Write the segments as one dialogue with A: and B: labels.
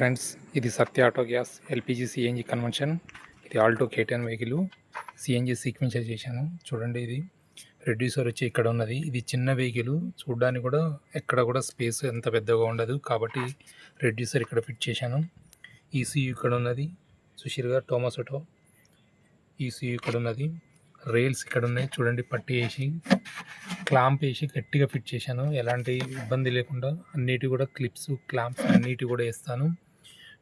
A: Friends, ఇది Satya auto gas LPG CNG conversion. ఇది Alto K ten vehicle CNG sequencer చేశాను. చూడండి, ఇది రెడ్యూసర్ వచ్చి ఇక్కడ ఉన్నది. ఇది చిన్న వెహికల్, చూడడానికి కూడా ఎక్కడ కూడా స్పేస్ ఎంత పెద్దగా ఉండదు, కాబట్టి రెడ్యూసర్ ఇక్కడ ఫిట్ చేశాను. ఈసీయూ ఇక్కడ ఉన్నది, సుషిర్గా థామస్ ఆటో ఈసీయూ ఇక్కడ ఉన్నది. రైల్స్ ఇక్కడ ఉన్నాయి, చూడండి పట్టి వేసి క్లాంప్ వేసి గట్టిగా ఫిట్ చేశాను. ఎలాంటి ఇబ్బంది లేకుండా అన్నిటి కూడా క్లిప్స్ క్లాంప్స్ అన్నిటి కూడా వేస్తాను.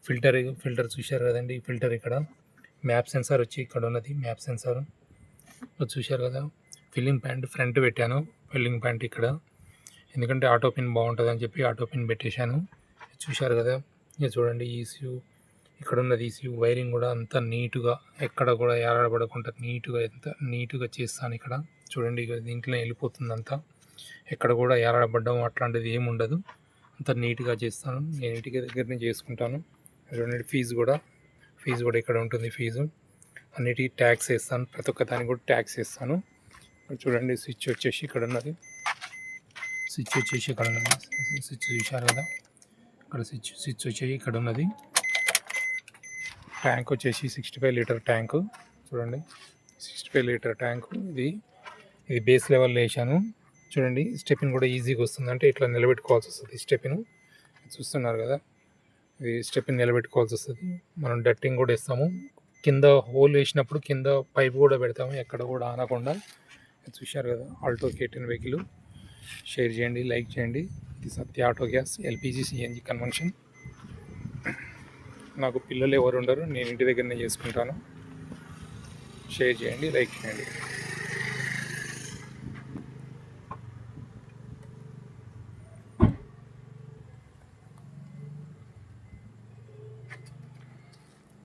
A: ఫిల్టర్ చూశారు కదండి, ఫిల్టర్ ఇక్కడ. మ్యాప్ సెన్సార్ వచ్చి ఇక్కడ ఉన్నది, మ్యాప్ సెన్సార్ చూశారు కదా. ఫిల్లింగ్ ప్యాంట్ ఫ్రంట్ పెట్టాను, ఫిల్లింగ్ ప్యాంట్ ఇక్కడ, ఎందుకంటే ఆటో పిన్ బాగుంటుంది అని చెప్పి ఆటో పిన్ పెట్టేశాను. చూశారు కదా. ఇక చూడండి, ఈసీయూ ఇక్కడ ఉన్నది. ఈసీయూ వైరింగ్ కూడా అంత నీట్గా, ఎక్కడ కూడా ఏలాడబడకుండా ఎంత నీట్గా చేస్తాను ఇక్కడ. చూడండి, ఇక దీంట్లో వెళ్ళిపోతుంది అంతా, ఎక్కడ కూడా ఏలాడబడ్డం అట్లాంటిది ఏమి ఉండదు, అంత నీట్గా చేస్తాను. నేను ఇంటికి దగ్గరనే చేసుకుంటాను. చూడండి, ఫీజు కూడా ఇక్కడ ఉంటుంది. ఫీజు అన్నిటికీ ట్యాక్స్ వేస్తాను, ప్రతి ఒక్క దానికి కూడా ట్యాక్స్ వేస్తాను. చూడండి, స్విచ్ వచ్చేసి ఇక్కడ ఉన్నది, స్విచ్ చూశారు కదా. ఇక్కడ స్విచ్ వచ్చేసి ఇక్కడ ఉన్నది. ట్యాంక్ వచ్చేసి 65 లీటర్ ట్యాంకు. చూడండి, 65 లీటర్ ట్యాంకు. ఇది బేస్ లెవెల్లో వేసాను. చూడండి, స్టెపిన్ కూడా ఈజీగా వస్తుంది, అంటే ఇట్లా నిలబెట్టుకోవాల్సి వస్తుంది స్టెపిన్. చూస్తున్నారు కదా, ఇది స్టెపిన్ నిలబెట్టుకోవాల్సి వస్తుంది. మనం డట్టింగ్ కూడా వేస్తాము, కింద హోల్ వేసినప్పుడు కింద పైప్ కూడా పెడతాము, ఎక్కడ కూడా ఆనకుండా. చూశారు కదా, ఆల్టో కేటన్ వెహికల్. షేర్ చేయండి, లైక్ చేయండి. ఇది Satya auto gas LPG CNG conversion. నాకు పిల్లలు ఎవరు ఉండరు, నేను ఇంటి దగ్గరనే చేసుకుంటాను. షేర్ చేయండి, లైక్ చేయండి.